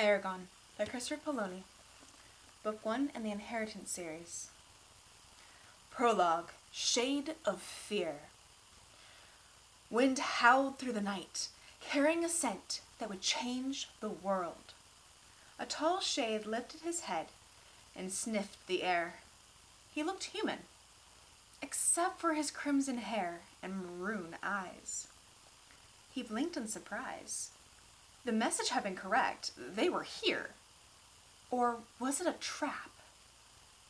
Eragon by Christopher Poloni, Book 1 in the Inheritance series. Prologue, Shade of Fear. Wind howled through the night, carrying a scent that would change the world. A tall shade lifted his head and sniffed the air. He looked human, except for his crimson hair and maroon eyes. He blinked in surprise. The message had been correct. They were here. Or was it a trap?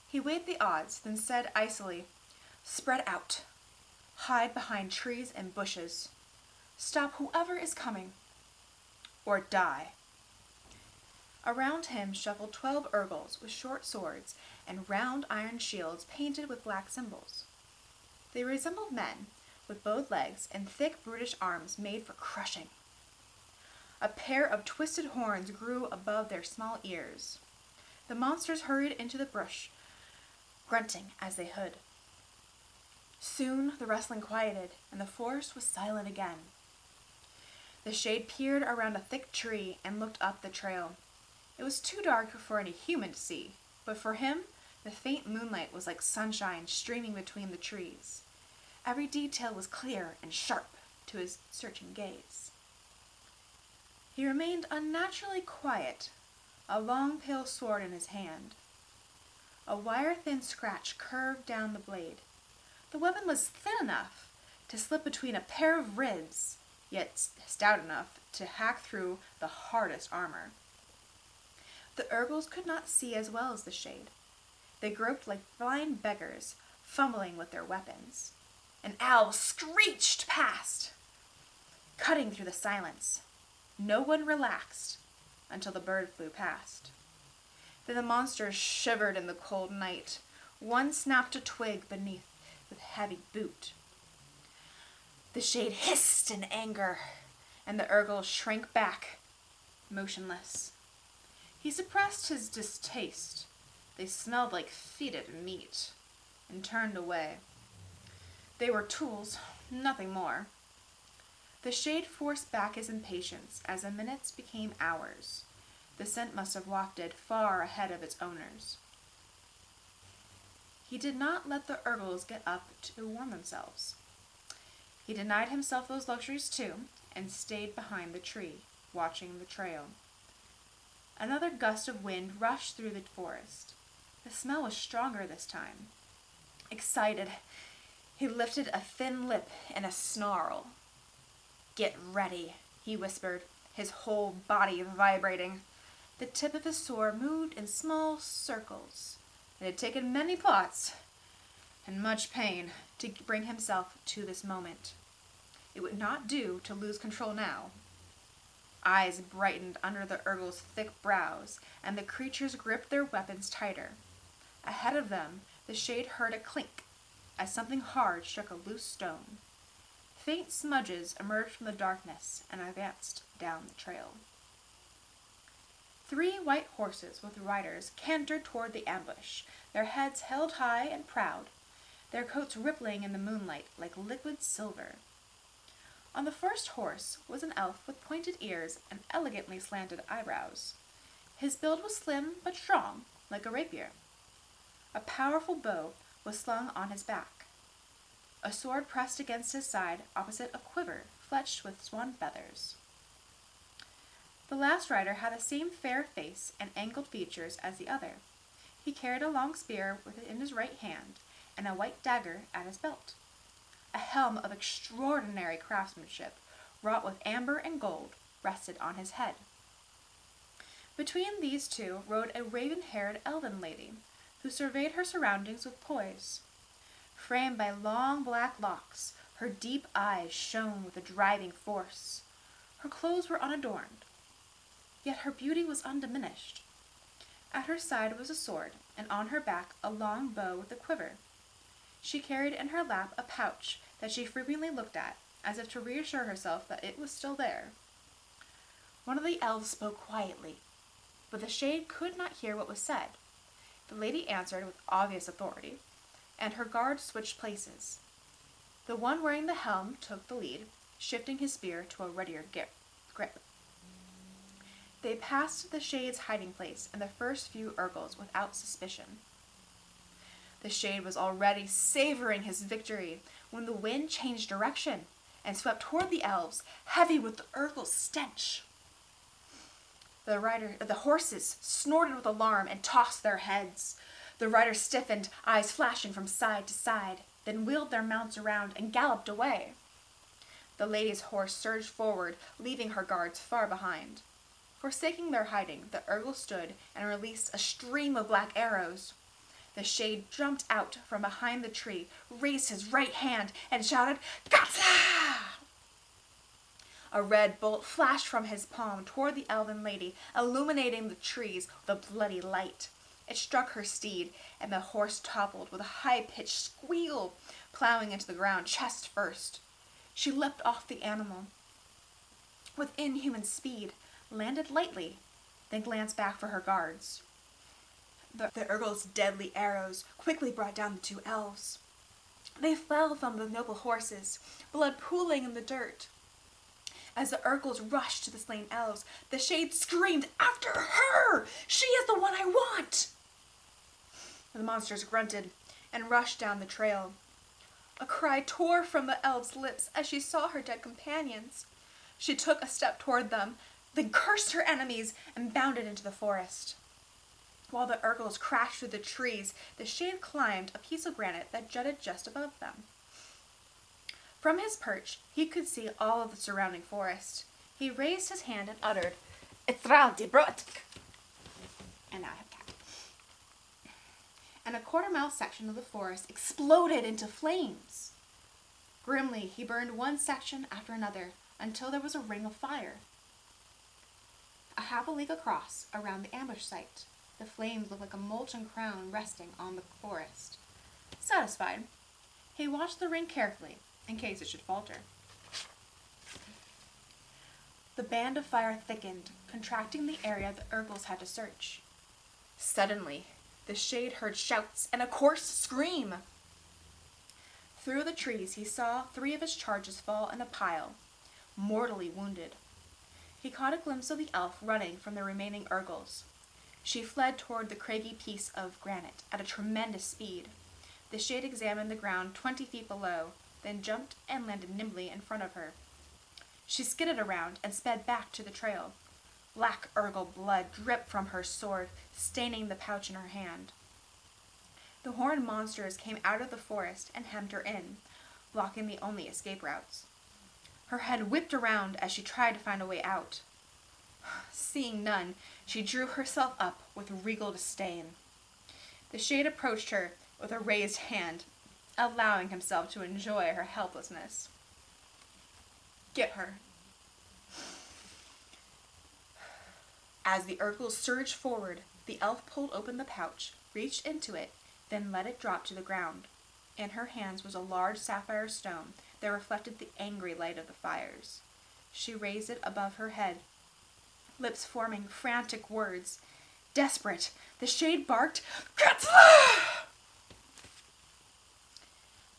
He weighed the odds, then said icily, "Spread out. Hide behind trees and bushes. Stop whoever is coming. Or die." Around him shuffled 12 Urgles with short swords and round iron shields painted with black symbols. They resembled men, with bowed legs and thick brutish arms made for crushing. A pair of twisted horns grew above their small ears. The monsters hurried into the brush, grunting as they hid. Soon the rustling quieted, and the forest was silent again. The shade peered around a thick tree and looked up the trail. It was too dark for any human to see, but for him, the faint moonlight was like sunshine streaming between the trees. Every detail was clear and sharp to his searching gaze. He remained unnaturally quiet, a long pale sword in his hand. A wire-thin scratch curved down the blade. The weapon was thin enough to slip between a pair of ribs, yet stout enough to hack through the hardest armor. The Urgles could not see as well as the shade. They groped like blind beggars, fumbling with their weapons. An owl screeched past, cutting through the silence. No one relaxed until the bird flew past. Then the monsters shivered in the cold night. One snapped a twig beneath with heavy boot. The shade hissed in anger, and the Urgles shrank back, motionless. He suppressed his distaste. They smelled like fetid meat, and turned away. They were tools, nothing more. The shade forced back his impatience as the minutes became hours. The scent must have wafted far ahead of its owners. He did not let the Urgles get up to warm themselves. He denied himself those luxuries too, and stayed behind the tree, watching the trail. Another gust of wind rushed through the forest. The smell was stronger this time. Excited, he lifted a thin lip in a snarl. "Get ready," he whispered, his whole body vibrating. The tip of his sword moved in small circles. It had taken many plots and much pain to bring himself to this moment. It would not do to lose control now. Eyes brightened under the Urgles' thick brows, and the creatures gripped their weapons tighter. Ahead of them, the shade heard a clink as something hard struck a loose stone. Faint smudges emerged from the darkness and advanced down the trail. 3 white horses with riders cantered toward the ambush, their heads held high and proud, their coats rippling in the moonlight like liquid silver. On the first horse was an elf with pointed ears and elegantly slanted eyebrows. His build was slim but strong, like a rapier. A powerful bow was slung on his back. A sword pressed against his side opposite a quiver fletched with swan feathers. The last rider had the same fair face and angled features as the other. He carried a long spear in his right hand and a white dagger at his belt. A helm of extraordinary craftsmanship, wrought with amber and gold, rested on his head. Between these two rode a raven-haired elven lady, who surveyed her surroundings with poise. Framed by long black locks, her deep eyes shone with a driving force. Her clothes were unadorned, yet her beauty was undiminished. At her side was a sword, and on her back a long bow with a quiver. She carried in her lap a pouch that she frequently looked at, as if to reassure herself that it was still there. One of the elves spoke quietly, but the shade could not hear what was said. The lady answered with obvious authority, and her guards switched places. The one wearing the helm took the lead, shifting his spear to a readier grip. They passed the Shade's hiding place and the first few Urgles without suspicion. The Shade was already savoring his victory when the wind changed direction and swept toward the elves, heavy with the Urgle's stench. The horses snorted with alarm and tossed their heads. The riders stiffened, eyes flashing from side to side, then wheeled their mounts around and galloped away. The lady's horse surged forward, leaving her guards far behind. Forsaking their hiding, the Urgle stood and released a stream of black arrows. The Shade jumped out from behind the tree, raised his right hand, and shouted, "Gotcha!" A red bolt flashed from his palm toward the elven lady, illuminating the trees with a bloody light. It struck her steed, and the horse toppled with a high-pitched squeal, plowing into the ground chest first. She leapt off the animal with inhuman speed, landed lightly, then glanced back for her guards. The Urgle's deadly arrows quickly brought down the two elves. They fell from the noble horses, blood pooling in the dirt. As the Urgles rushed to the slain elves, the Shade screamed, "After her! She is the one I want!" The monsters grunted and rushed down the trail. A cry tore from the elf's lips as she saw her dead companions. She took a step toward them, then cursed her enemies and bounded into the forest. While the Urgles crashed through the trees, the Shade climbed a piece of granite that jutted just above them. From his perch, he could see all of the surrounding forest. He raised his hand and uttered, "Ithral de Brotik." And now I have cat. And a quarter-mile section of the forest exploded into flames. Grimly, he burned one section after another until there was a ring of fire. A half a league across, around the ambush site, the flames looked like a molten crown resting on the forest. Satisfied, he watched the ring carefully, in case it should falter. The band of fire thickened, contracting the area the Urgles had to search. Suddenly, the Shade heard shouts and a coarse scream. Through the trees, he saw 3 of his charges fall in a pile, mortally wounded. He caught a glimpse of the elf running from the remaining Urgles. She fled toward the craggy piece of granite at a tremendous speed. The Shade examined the ground 20 feet below, then jumped and landed nimbly in front of her. She skidded around and sped back to the trail. Black Urgle blood dripped from her sword, staining the pouch in her hand. The horned monsters came out of the forest and hemmed her in, blocking the only escape routes. Her head whipped around as she tried to find a way out. Seeing none, she drew herself up with regal disdain. The Shade approached her with a raised hand, allowing himself to enjoy her helplessness. "Get her." As the Urgles surged forward, the elf pulled open the pouch, reached into it, then let it drop to the ground. In her hands was a large sapphire stone that reflected the angry light of the fires. She raised it above her head, lips forming frantic words. Desperate, the Shade barked, "Katla!"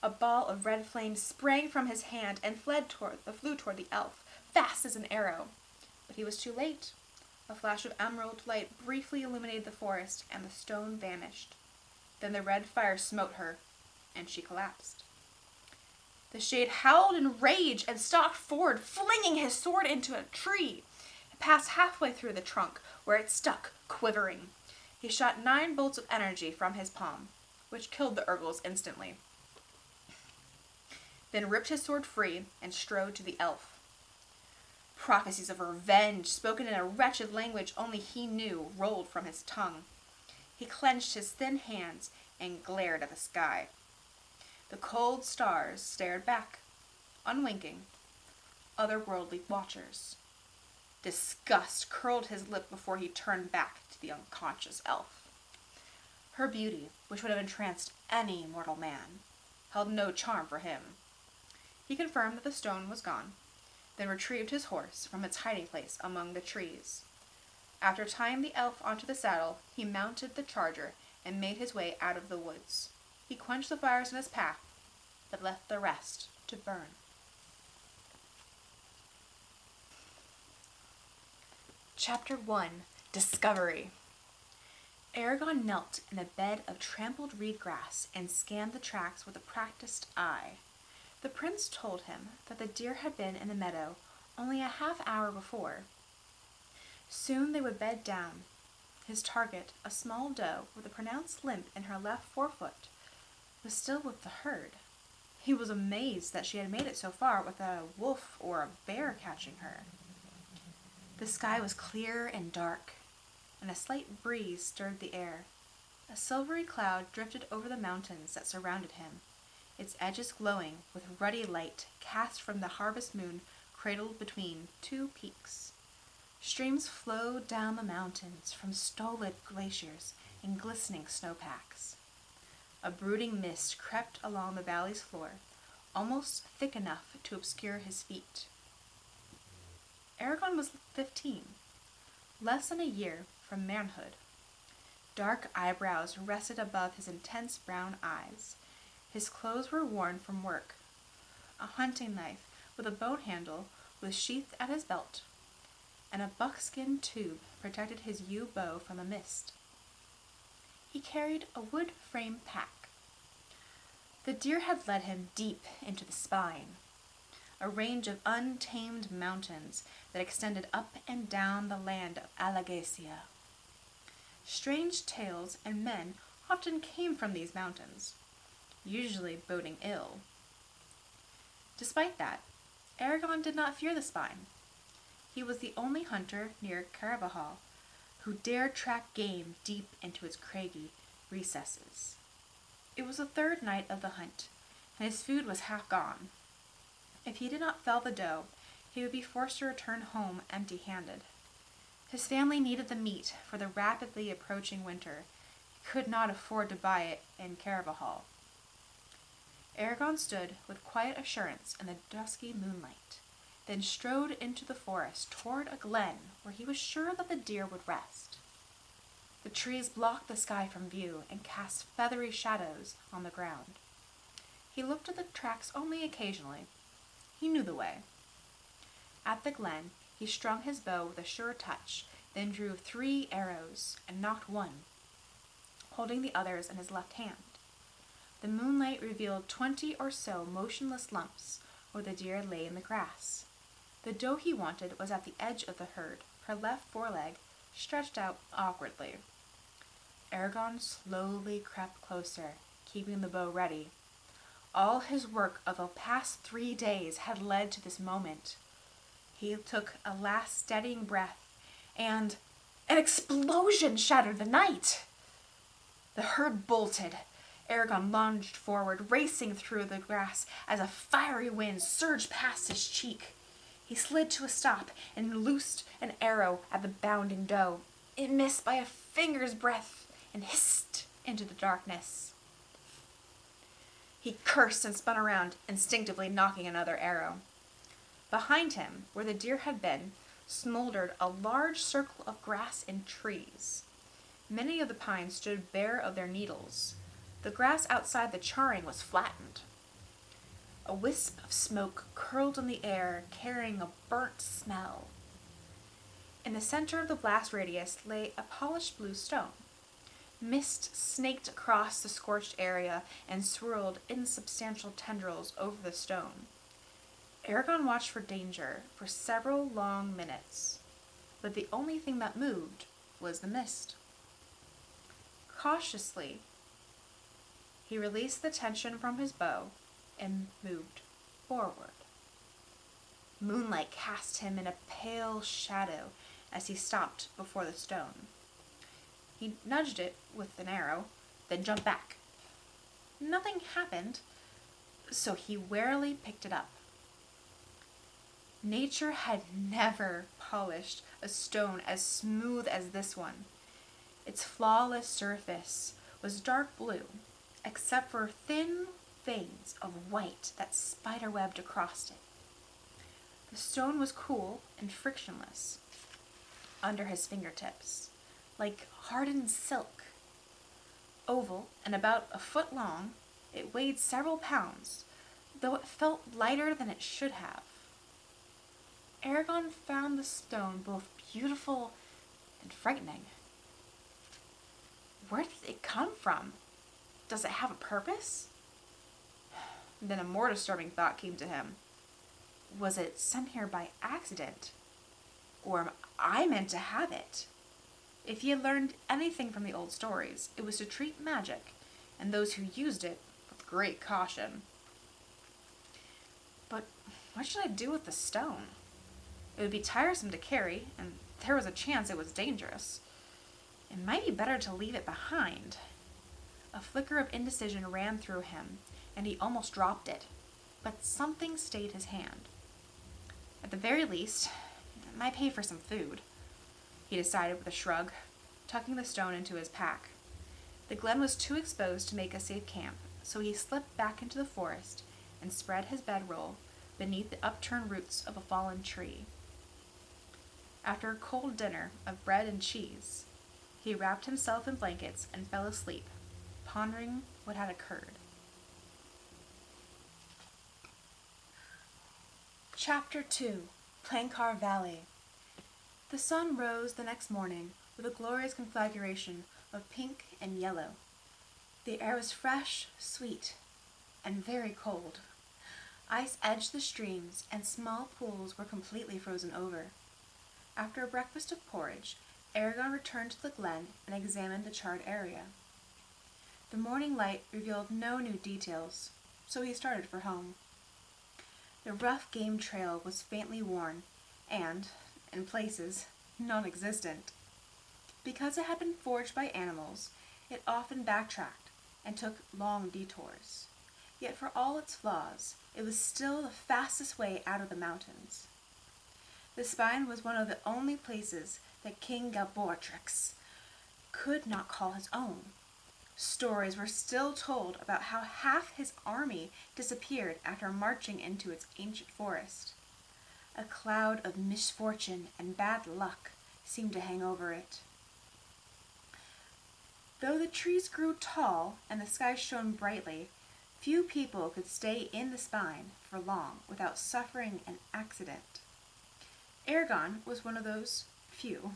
A ball of red flame sprang from his hand and flew toward the elf, fast as an arrow. But he was too late. A flash of emerald light briefly illuminated the forest, and the stone vanished. Then the red fire smote her, and she collapsed. The Shade howled in rage and stalked forward, flinging his sword into a tree. It passed halfway through the trunk, where it stuck, quivering. He shot 9 bolts of energy from his palm, which killed the Urgles instantly. Then ripped his sword free and strode to the elf. Prophecies of revenge, spoken in a wretched language only he knew, rolled from his tongue. He clenched his thin hands and glared at the sky. The cold stars stared back, unwinking, otherworldly watchers. Disgust curled his lip before he turned back to the unconscious elf. Her beauty, which would have entranced any mortal man, held no charm for him. He confirmed that the stone was gone, then retrieved his horse from its hiding place among the trees. After tying the elf onto the saddle, he mounted the charger and made his way out of the woods. He quenched the fires in his path, but left the rest to burn. Chapter 1. Discovery. Eragon knelt in a bed of trampled reed grass and scanned the tracks with a practiced eye. The prince told him that the deer had been in the meadow only a half-hour before. Soon they would bed down. His target, a small doe with a pronounced limp in her left forefoot, was still with the herd. He was amazed that she had made it so far without a wolf or a bear catching her. The sky was clear and dark, and a slight breeze stirred the air. A silvery cloud drifted over the mountains that surrounded him, its edges glowing with ruddy light cast from the harvest moon cradled between two peaks. Streams flowed down the mountains from stolid glaciers and glistening snowpacks. A brooding mist crept along the valley's floor, almost thick enough to obscure his feet. Eragon was 15, less than a year from manhood. Dark eyebrows rested above his intense brown eyes. His clothes were worn from work. A hunting knife with a bone handle was sheathed at his belt, and a buckskin tube protected his yew bow from the mist. He carried a wood frame pack. The deer had led him deep into the spine, a range of untamed mountains that extended up and down the land of Alagacia. Strange tales and men often came from these mountains, usually boding ill. Despite that, Eragon did not fear the spine. He was the only hunter near Carvajal who dared track game deep into its craggy recesses. It was the third night of the hunt, and his food was half gone. If he did not fell the doe, he would be forced to return home empty-handed. His family needed the meat for the rapidly approaching winter. He could not afford to buy it in Carvajal. Eragon stood with quiet assurance in the dusky moonlight, then strode into the forest toward a glen where he was sure that the deer would rest. The trees blocked the sky from view and cast feathery shadows on the ground. He looked at the tracks only occasionally. He knew the way. At the glen, he strung his bow with a sure touch, then drew 3 arrows and nocked one, holding the others in his left hand. The moonlight revealed 20 or so motionless lumps where the deer lay in the grass. The doe he wanted was at the edge of the herd, her left foreleg stretched out awkwardly. Eragon slowly crept closer, keeping the bow ready. All his work of the past 3 days had led to this moment. He took a last steadying breath, and an explosion shattered the night. The herd bolted. Eragon lunged forward, racing through the grass as a fiery wind surged past his cheek. He slid to a stop and loosed an arrow at the bounding doe. It missed by a finger's breadth and hissed into the darkness. He cursed and spun around, instinctively nocking another arrow. Behind him, where the deer had been, smoldered a large circle of grass and trees. Many of the pines stood bare of their needles. The grass outside the charring was flattened. A wisp of smoke curled in the air, carrying a burnt smell. In the center of the blast radius lay a polished blue stone. Mist snaked across the scorched area and swirled insubstantial tendrils over the stone. Eragon watched for danger for several long minutes, but the only thing that moved was the mist. Cautiously, he released the tension from his bow and moved forward. Moonlight cast him in a pale shadow as he stopped before the stone. He nudged it with an arrow, then jumped back. Nothing happened, so he warily picked it up. Nature had never polished a stone as smooth as this one. Its flawless surface was dark blue, except for thin veins of white that spiderwebbed across it. The stone was cool and frictionless under his fingertips, like hardened silk. Oval and about a foot long, it weighed several pounds, though it felt lighter than it should have. Eragon found the stone both beautiful and frightening. Where did it come from? Does it have a purpose? Then a more disturbing thought came to him. Was it sent here by accident? Or am I meant to have it? If he had learned anything from the old stories, it was to treat magic and those who used it with great caution. But what should I do with the stone? It would be tiresome to carry, and there was a chance it was dangerous. It might be better to leave it behind. A flicker of indecision ran through him, and he almost dropped it, but something stayed his hand. At the very least, it might pay for some food, he decided with a shrug, tucking the stone into his pack. The glen was too exposed to make a safe camp, so he slipped back into the forest and spread his bedroll beneath the upturned roots of a fallen tree. After a cold dinner of bread and cheese, he wrapped himself in blankets and fell asleep, pondering what had occurred. Chapter 2. Plankar Valley. The sun rose the next morning with a glorious conflagration of pink and yellow. The air was fresh, sweet, and very cold. Ice edged the streams, and small pools were completely frozen over. After a breakfast of porridge, Eragon returned to the glen and examined the charred area. The morning light revealed no new details, so he started for home. The rough game trail was faintly worn and, in places, non-existent. Because it had been forged by animals, it often backtracked and took long detours. Yet for all its flaws, it was still the fastest way out of the mountains. The spine was one of the only places that King Galbortrix could not call his own. Stories were still told about how half his army disappeared after marching into its ancient forest. A cloud of misfortune and bad luck seemed to hang over it. Though the trees grew tall and the sky shone brightly, few people could stay in the spine for long without suffering an accident. Eragon was one of those few.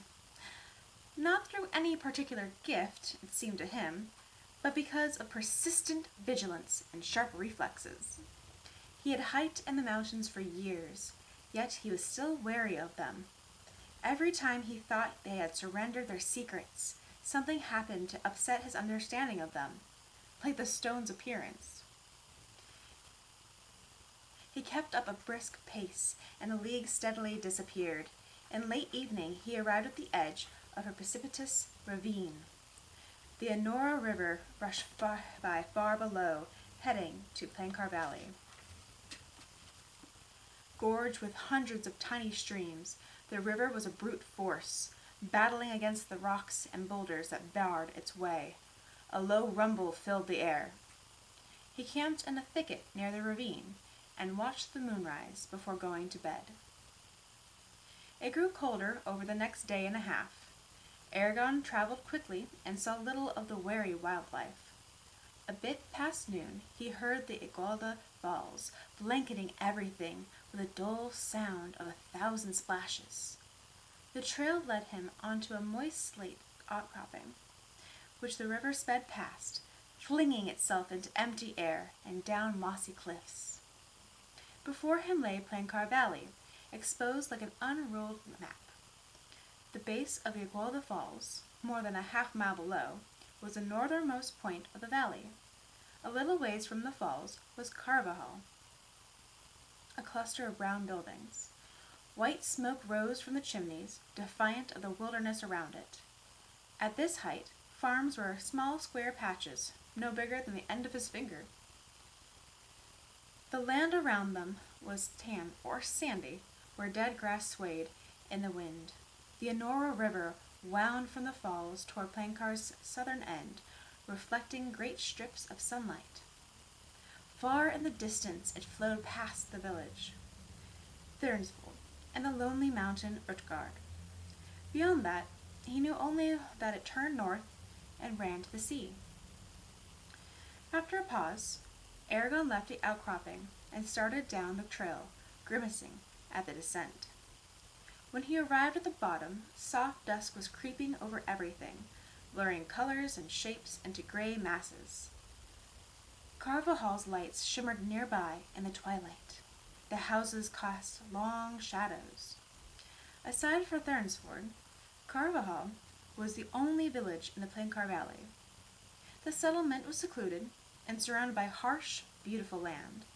Not through any particular gift, it seemed to him, but because of persistent vigilance and sharp reflexes. He had hiked in the mountains for years, yet he was still wary of them. Every time he thought they had surrendered their secrets, something happened to upset his understanding of them, like the stone's appearance. He kept up a brisk pace, and the league steadily disappeared. In late evening he arrived at the edge of a precipitous ravine. The Anora River rushed by far below, heading to Plankar Valley. Gorged with hundreds of tiny streams, the river was a brute force, battling against the rocks and boulders that barred its way. A low rumble filled the air. He camped in a thicket near the ravine and watched the moonrise before going to bed. It grew colder over the next day and a half. Eragon traveled quickly and saw little of the wary wildlife. A bit past noon, he heard the Igualda Falls, blanketing everything with a dull sound of 1,000 splashes. The trail led him onto a moist slate outcropping, which the river sped past, flinging itself into empty air and down mossy cliffs. Before him lay Plankar Valley, exposed like an unrolled map. The base of the Igualda Falls, more than a half-mile below, was the northernmost point of the valley. A little ways from the falls was Carvajal, a cluster of brown buildings. White smoke rose from the chimneys, defiant of the wilderness around it. At this height, farms were small square patches, no bigger than the end of his finger. The land around them was tan or sandy, where dead grass swayed in the wind. The Anora River wound from the falls toward Plankar's southern end, reflecting great strips of sunlight. Far in the distance it flowed past the village, Thurnsvold, and the lonely mountain Utgard. Beyond that, he knew only that it turned north and ran to the sea. After a pause, Eragon left the outcropping and started down the trail, grimacing at the descent. When he arrived at the bottom, soft dusk was creeping over everything, blurring colors and shapes into gray masses. Carvahal's lights shimmered nearby in the twilight. The houses cast long shadows. Aside from Thurnsford, Carvahal was the only village in the Plaincar Valley. The settlement was secluded and surrounded by harsh, beautiful land.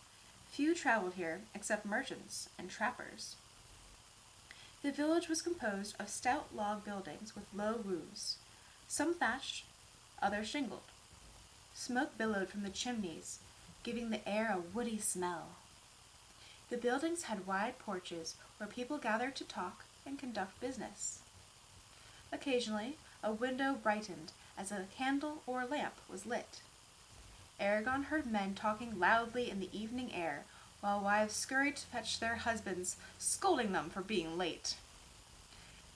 Few traveled here except merchants and trappers. The village was composed of stout log buildings with low roofs, some thatched, others shingled. Smoke billowed from the chimneys, giving the air a woody smell. The buildings had wide porches where people gathered to talk and conduct business. Occasionally, a window brightened as a candle or lamp was lit. Eragon heard men talking loudly in the evening air, while wives scurried to fetch their husbands, scolding them for being late.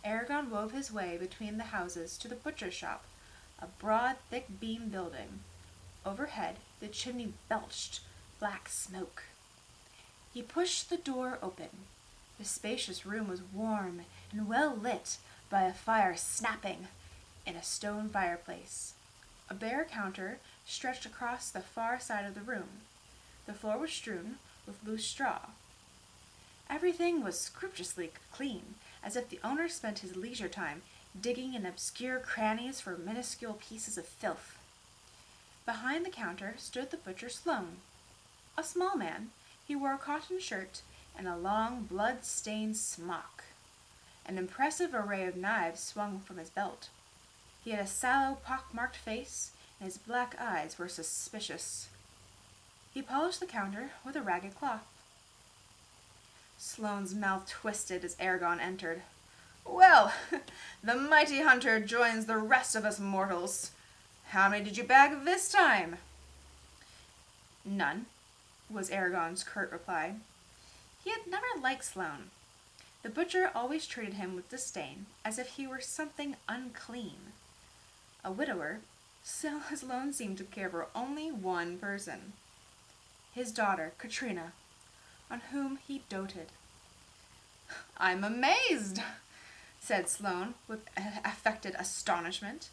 Eragon wove his way between the houses to the butcher's shop, a broad, thick-beam building. Overhead, the chimney belched black smoke. He pushed the door open. The spacious room was warm and well lit by a fire snapping in a stone fireplace. A bare counter stretched across the far side of the room. The floor was strewn with loose straw. Everything was scrupulously clean, as if the owner spent his leisure time digging in obscure crannies for minuscule pieces of filth. Behind the counter stood the butcher Sloane. A small man, he wore a cotton shirt and a long, blood-stained smock. An impressive array of knives swung from his belt. He had a sallow, pock-marked face, and his black eyes were suspicious. He polished the counter with a ragged cloth. Sloane's mouth twisted as Eragon entered. "Well, the mighty hunter joins the rest of us mortals. How many did you bag this time?" "None," was Eragon's curt reply. He had never liked Sloane. The butcher always treated him with disdain, as if he were something unclean. A widower, Sloane seemed to care for only one person, his daughter, Katrina, on whom he doted. "I'm amazed," said Sloane with affected astonishment.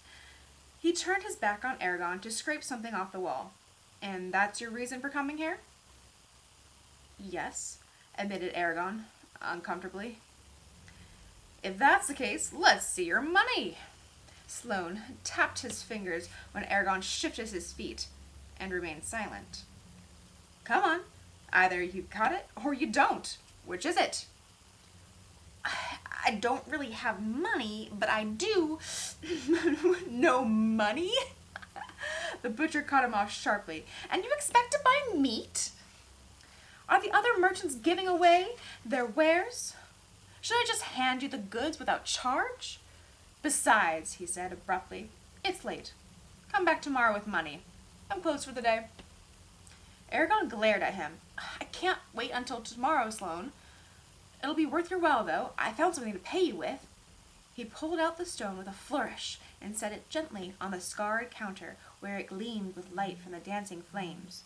He turned his back on Eragon to scrape something off the wall. "And that's your reason for coming here?" "Yes," admitted Eragon, uncomfortably. "If that's the case, let's see your money." Sloane tapped his fingers when Eragon shifted his feet and remained silent. "Come on. Either you got it or you don't. Which is it?" "I don't really have money, but I do." "No money?" The butcher cut him off sharply. "And you expect to buy meat? Are the other merchants giving away their wares? Should I just hand you the goods without charge? Besides," he said abruptly, "it's late. Come back tomorrow with money. I'm closed for the day." Eragon glared at him. "I can't wait until tomorrow, Sloane. It'll be worth your while, though. I found something to pay you with." He pulled out the stone with a flourish and set it gently on the scarred counter where it gleamed with light from the dancing flames.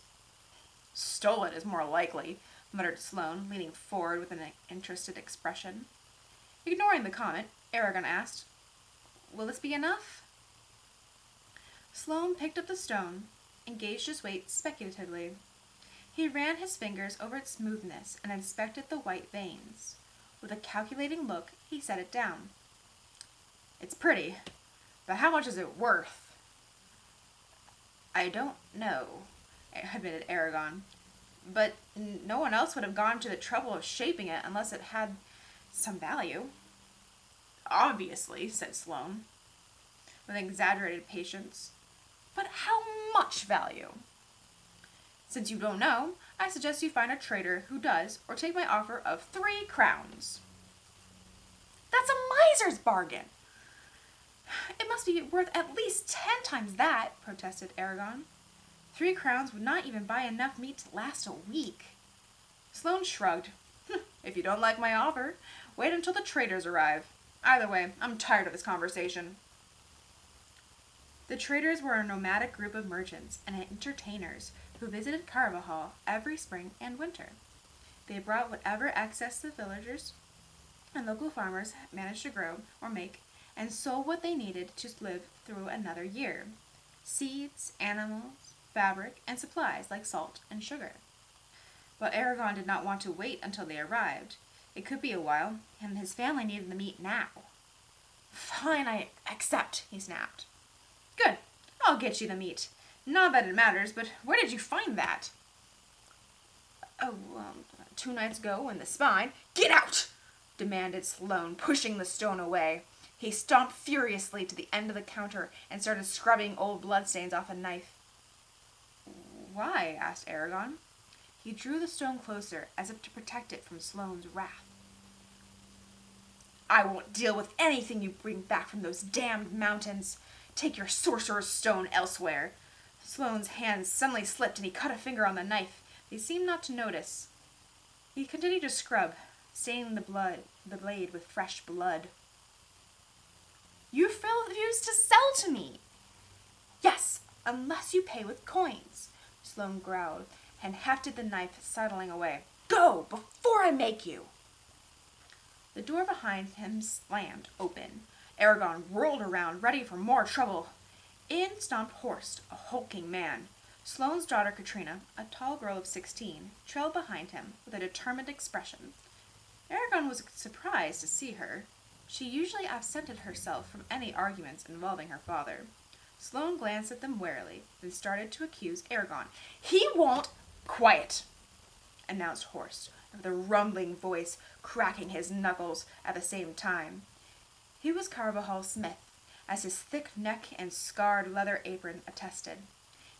"Stole it is more likely," muttered Sloane, leaning forward with an interested expression. Ignoring the comment, Eragon asked, "Will this be enough?" Sloane picked up the stone and gauged its weight speculatively. He ran his fingers over its smoothness and inspected the white veins. With a calculating look, he set it down. "It's pretty, but how much is it worth?" "I don't know," admitted Eragon. "But no one else would have gone to the trouble of shaping it unless it had some value." "Obviously," said Sloane, with exaggerated patience. "But how much value?" "Since you don't know, I suggest you find a trader who does, or take my offer of 3 crowns. "That's a miser's bargain." "It must be worth at least 10 times that," protested Eragon. 3 crowns would not even buy enough meat to last a week. Sloane shrugged. "If you don't like my offer, wait until the traders arrive. Either way, I'm tired of this conversation." The traders were a nomadic group of merchants and entertainers who visited Carvahal every spring and winter. They brought whatever excess the villagers and local farmers managed to grow or make and sold what they needed to live through another year: seeds, animals, fabric, and supplies like salt and sugar. But Eragon did not want to wait until they arrived. It could be a while, and his family needed the meat now. Fine, I accept, he snapped. Good, I'll get you the meat. Not that it matters, but where did you find that? Oh, 2 nights ago in the spine. Get out! Demanded Sloane, pushing the stone away. He stomped furiously to the end of the counter and started scrubbing old bloodstains off a knife. Why? Asked Eragon. He drew the stone closer, as if to protect it from Sloane's wrath. I won't deal with anything you bring back from those damned mountains. Take your sorcerer's stone elsewhere. Sloane's hands suddenly slipped and he cut a finger on the knife. They seemed not to notice. He continued to scrub, staining the blade with fresh blood. You refused to sell to me. Yes, unless you pay with coins, Sloane growled, and hefted the knife, sidling away. Go, before I make you! The door behind him slammed open. Eragon whirled around, ready for more trouble. In stomped Horst, a hulking man. Sloane's daughter Katrina, a tall girl of 16, trailed behind him with a determined expression. Eragon was surprised to see her. She usually absented herself from any arguments involving her father. Sloane glanced at them warily, then started to accuse Eragon. He won't— Quiet, announced Horst, with a rumbling voice, cracking his knuckles at the same time. He was Carvajal Smith, as his thick neck and scarred leather apron attested.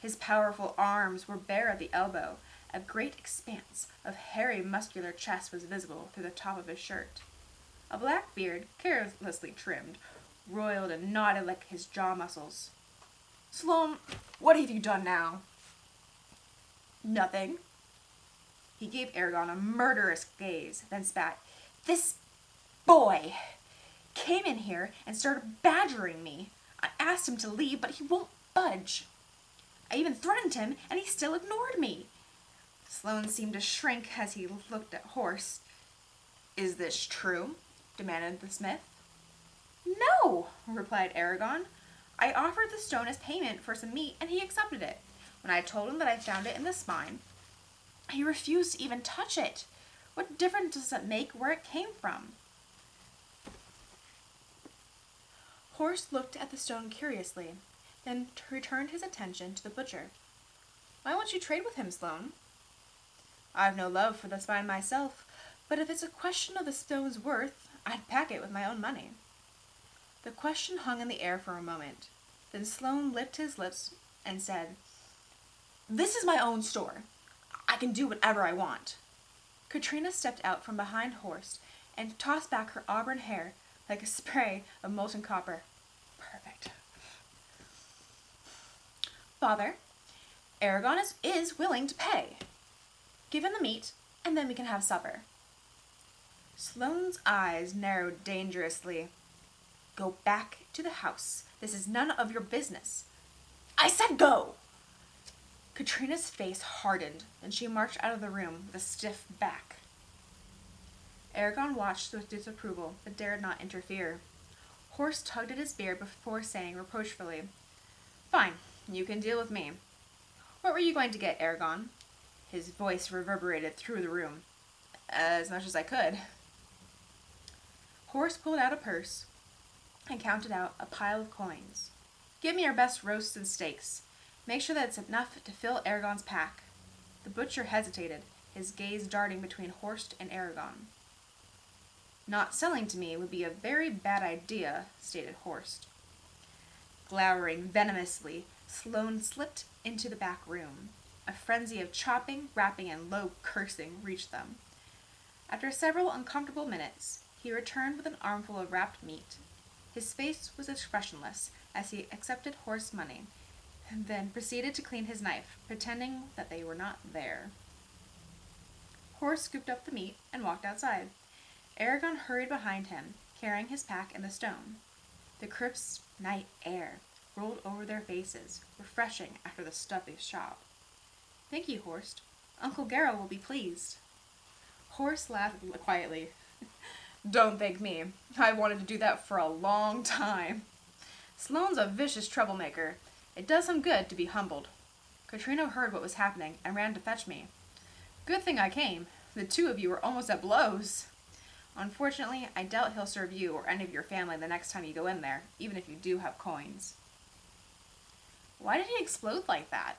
His powerful arms were bare at the elbow. A great expanse of hairy, muscular chest was visible through the top of his shirt. A black beard, carelessly trimmed, roiled and knotted like his jaw muscles. Sloane, what have you done now? Nothing. He gave Eragon a murderous gaze, then spat. This boy came in here and started badgering me. I asked him to leave, but he won't budge. I even threatened him, and he still ignored me. Sloane seemed to shrink as he looked at Horst. Is this true? Demanded the smith. No, replied Eragon. I offered the stone as payment for some meat, and he accepted it. When I told him that I found it in the spine, he refused to even touch it. What difference does it make where it came from? Horst looked at the stone curiously, then returned his attention to the butcher. Why won't you trade with him, Sloane? I've no love for the spine myself, but if it's a question of the stone's worth, I'd back it with my own money. The question hung in the air for a moment. Then Sloane licked his lips and said, This is my own store. I can do whatever I want. Katrina stepped out from behind Horst and tossed back her auburn hair like a spray of molten copper. Perfect. Father, Eragon is willing to pay. Give him the meat, and then we can have supper. Sloane's eyes narrowed dangerously. Go back to the house. This is none of your business. I said go! Katrina's face hardened, and she marched out of the room with a stiff back. Eragon watched with disapproval, but dared not interfere. Horst tugged at his beard before saying reproachfully, Fine, you can deal with me. What were you going to get, Eragon? His voice reverberated through the room. As much as I could. Horst pulled out a purse and counted out a pile of coins. Give me your best roasts and steaks. Make sure that it's enough to fill Eragon's pack. The butcher hesitated, his gaze darting between Horst and Eragon. Not selling to me would be a very bad idea, stated Horst. Glowering venomously, Sloane slipped into the back room. A frenzy of chopping, rapping, and low cursing reached them. After several uncomfortable minutes, he returned with an armful of wrapped meat. His face was expressionless as he accepted Horst's money, and then proceeded to clean his knife, pretending that they were not there. Horst scooped up the meat and walked outside. Eragon hurried behind him, carrying his pack and the stone. The crisp night air rolled over their faces, refreshing after the stuffy shop. Thank you, Horst. Uncle Garrow will be pleased. Horst laughed quietly. Don't thank me. I wanted to do that for a long time. Sloane's a vicious troublemaker. It does him good to be humbled. Katrina heard what was happening and ran to fetch me. Good thing I came. The two of you were almost at blows. Unfortunately, I doubt he'll serve you or any of your family the next time you go in there, even if you do have coins. Why did he explode like that?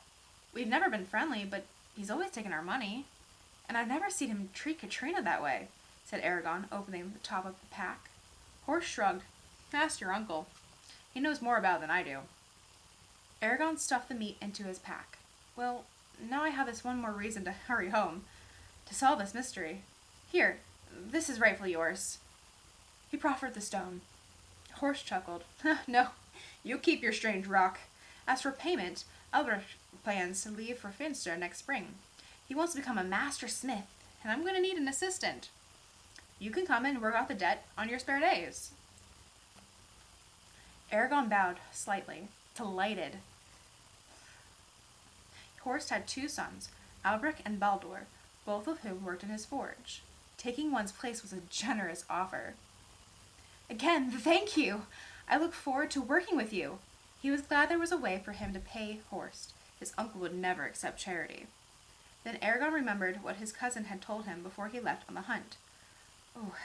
We've never been friendly, but he's always taken our money. And I've never seen him treat Katrina that way, said Eragon, opening the top of the pack. Horse shrugged. Ask your uncle. He knows more about it than I do. Eragon stuffed the meat into his pack. Well, now I have this one more reason to hurry home, to solve this mystery. Here, this is rightfully yours. He proffered the stone. Horse chuckled. No, you keep your strange rock. As for payment, Albrecht plans to leave for Finster next spring. He wants to become a master smith, and I'm going to need an assistant. You can come and work out the debt on your spare days. Eragon bowed slightly, delighted. Horst had 2 sons, Albrecht and Baldur, both of whom worked in his forge. Taking one's place was a generous offer. Again, thank you! I look forward to working with you. He was glad there was a way for him to pay Horst. His uncle would never accept charity. Then Eragon remembered what his cousin had told him before he left on the hunt. Oh,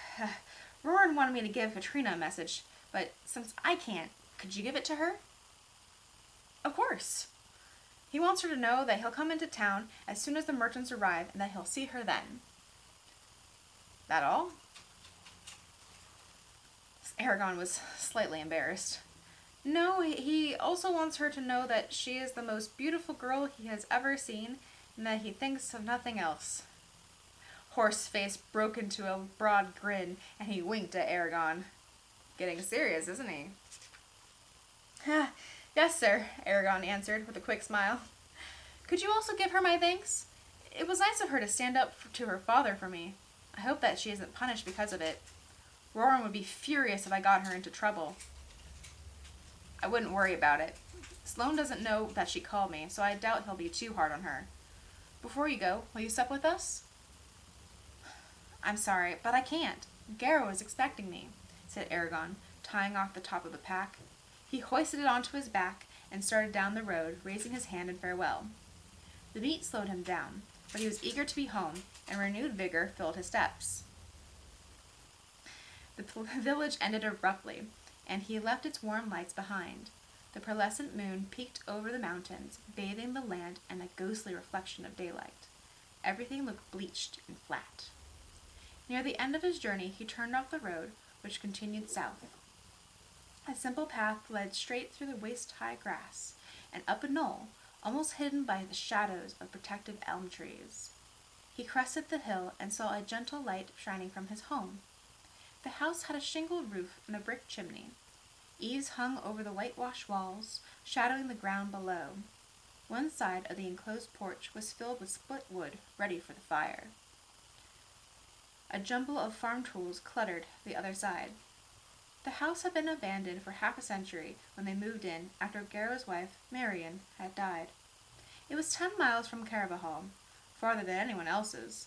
Roran wanted me to give Katrina a message, but since I can't, could you give it to her? Of course. He wants her to know that he'll come into town as soon as the merchants arrive and that he'll see her then. That all? Eragon was slightly embarrassed. No, he also wants her to know that she is the most beautiful girl he has ever seen and that he thinks of nothing else. Horst's face broke into a broad grin and he winked at Eragon. Getting serious, isn't he? Yes, sir, Eragon answered with a quick smile. Could you also give her my thanks? It was nice of her to stand up to her father for me. I hope that she isn't punished because of it. Roran would be furious if I got her into trouble. I wouldn't worry about it. Sloane doesn't know that she called me, so I doubt he'll be too hard on her. Before you go, will you sup with us? I'm sorry, but I can't. Garrow is expecting me, said Eragon, tying off the top of the pack. He hoisted it onto his back and started down the road, raising his hand in farewell. The meat slowed him down, but he was eager to be home, and renewed vigor filled his steps. The village ended abruptly, and he left its warm lights behind. The pearlescent moon peeked over the mountains, bathing the land in a ghostly reflection of daylight. Everything looked bleached and flat. Near the end of his journey, he turned off the road, which continued south. A simple path led straight through the waist-high grass, and up a knoll, almost hidden by the shadows of protective elm trees. He crested the hill and saw a gentle light shining from his home. The house had a shingled roof and a brick chimney. Eaves hung over the whitewashed walls, shadowing the ground below. One side of the enclosed porch was filled with split wood, ready for the fire. A jumble of farm tools cluttered the other side. The house had been abandoned for half a century when they moved in after Garrow's wife, Marion, had died. It was 10 miles from Carvajal, farther than anyone else's.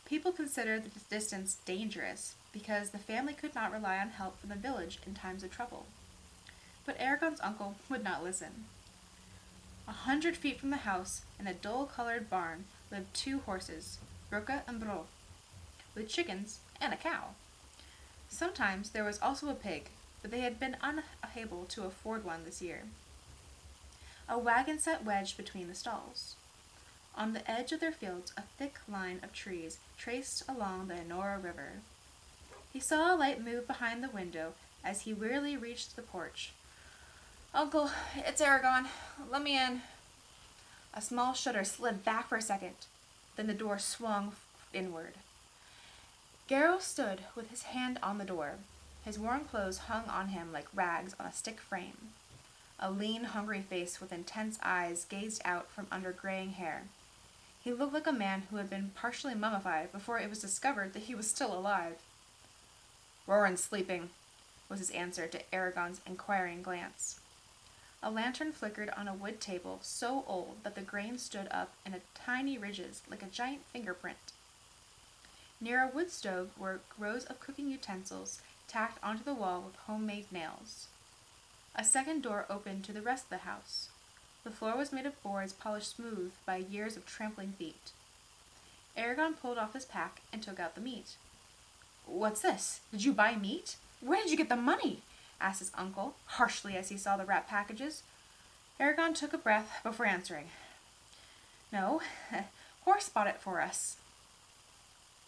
People considered the distance dangerous because the family could not rely on help from the village in times of trouble. But Eragon's uncle would not listen. 100 feet from the house, in a dull-colored barn, lived 2 horses, Broca and Bro, with chickens and a cow. Sometimes there was also a pig, but they had been unable to afford one this year. A wagon sat wedged between the stalls. On the edge of their fields, a thick line of trees traced along the Enora River. He saw a light move behind the window as he wearily reached the porch. Uncle, it's Eragon. Let me in. A small shutter slid back for a second. Then the door swung inward. Garrow stood with his hand on the door. His worn clothes hung on him like rags on a stick frame. A lean, hungry face with intense eyes gazed out from under graying hair. He looked like a man who had been partially mummified before it was discovered that he was still alive. Roran's sleeping, was his answer to Eragon's inquiring glance. A lantern flickered on a wood table so old that the grain stood up in tiny ridges like a giant fingerprint. Near a wood stove were rows of cooking utensils tacked onto the wall with homemade nails. A second door opened to the rest of the house. The floor was made of boards polished smooth by years of trampling feet. Eragon pulled off his pack and took out the meat. "What's this? Did you buy meat? Where did you get the money?" asked his uncle, harshly as he saw the wrapped packages. Eragon took a breath before answering. "No, Horse bought it for us."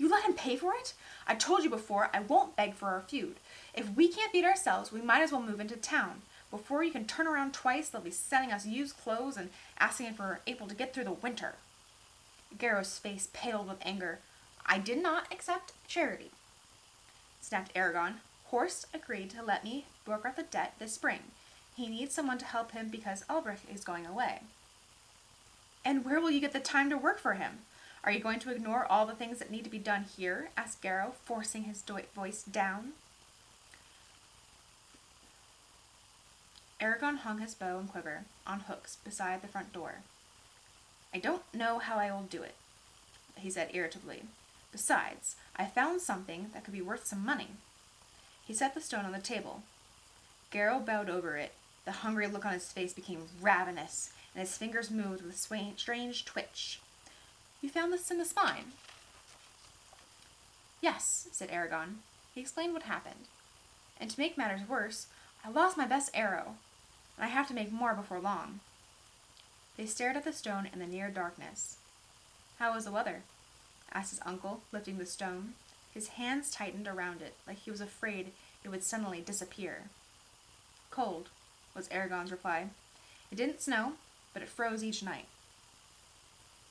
"You let him pay for it? I told you before I won't beg for our feud. If we can't feed ourselves, we might as well move into town. Before you can turn around twice, they'll be sending us used clothes and asking if we're able to get through the winter." Garrow's face paled with anger. "I did not accept charity," snapped Eragon. "Horst agreed to let me work out the debt this spring. He needs someone to help him because Albrecht is going away." "And where will you get the time to work for him? Are you going to ignore all the things that need to be done here?" asked Garrow, forcing his voice down. Eragon hung his bow and quiver on hooks beside the front door. "I don't know how I will do it," he said irritably. "Besides, I found something that could be worth some money." He set the stone on the table. Garrow bowed over it. The hungry look on his face became ravenous, and his fingers moved with a strange twitch. "You found this in the spine?" "Yes," said Eragon. He explained what happened. "And to make matters worse, I lost my best arrow, and I have to make more before long." They stared at the stone in the near darkness. "How was the weather?" asked his uncle, lifting the stone. His hands tightened around it, like he was afraid it would suddenly disappear. "Cold," was Eragon's reply. "It didn't snow, but it froze each night."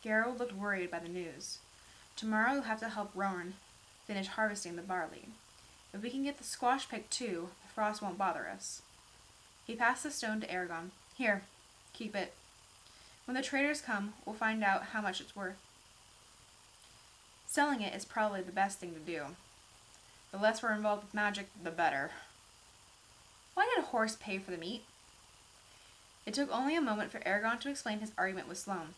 Garrow looked worried by the news. "Tomorrow you'll have to help Rowan finish harvesting the barley. If we can get the squash picked too, the frost won't bother us." He passed the stone to Eragon. "Here, keep it. When the traders come, we'll find out how much it's worth. Selling it is probably the best thing to do. The less we're involved with magic, the better." "Why did Horst pay for the meat?" It took only a moment for Eragon to explain his argument with Sloane.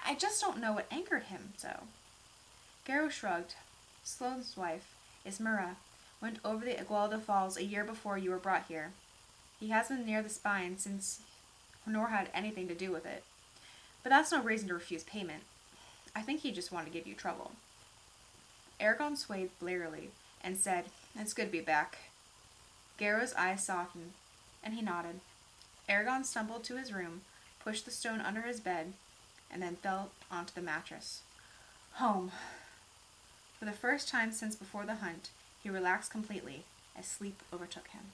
"I just don't know what angered him so." Garrow shrugged. "Sloane's wife, Ismera, went over the Igualda Falls a year before you were brought here. He has been near the spine since, nor had anything to do with it. But that's no reason to refuse payment. I think he just wanted to give you trouble." Eragon swayed blearily and said, "It's good to be back." Garrow's eyes softened, and he nodded. Eragon stumbled to his room, pushed the stone under his bed, and then fell onto the mattress. Home. For the first time since before the hunt, he relaxed completely as sleep overtook him.